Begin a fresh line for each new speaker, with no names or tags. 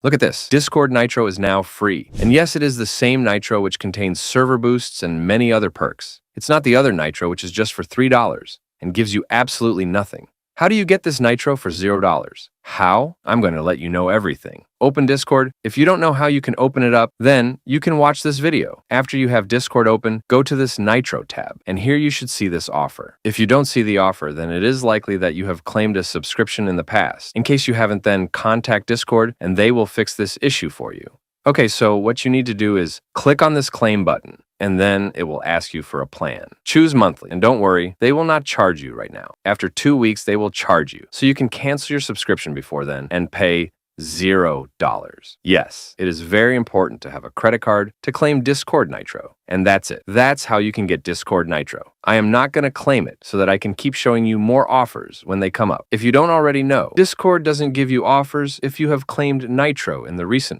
Look at this. Discord Nitro is now free. And yes, it is the same Nitro which contains server boosts and many other perks. It's not the other Nitro which is just for $3 and gives you absolutely nothing. How do you get this Nitro for $0? How? I'm going to let you know everything. Open Discord. If you don't know how you can open it up, then you can watch this video. After you have Discord open, go to this Nitro tab, and here you should see this offer. If you don't see the offer, then it is likely that you have claimed a subscription in the past. In case you haven't, then contact Discord, and they will fix this issue for you. Okay, so what you need to do is click on this claim button, and then it will ask you for a plan. Choose monthly, and don't worry, they will not charge you right now. After 2 weeks, they will charge you, so you can cancel your subscription before then and pay $0. Yes, it is very important to have a credit card to claim Discord Nitro. And that's it. That's how you can get Discord Nitro. I am not going to claim it so that I can keep showing you more offers when they come up. If you don't already know, Discord doesn't give you offers if you have claimed Nitro in the recent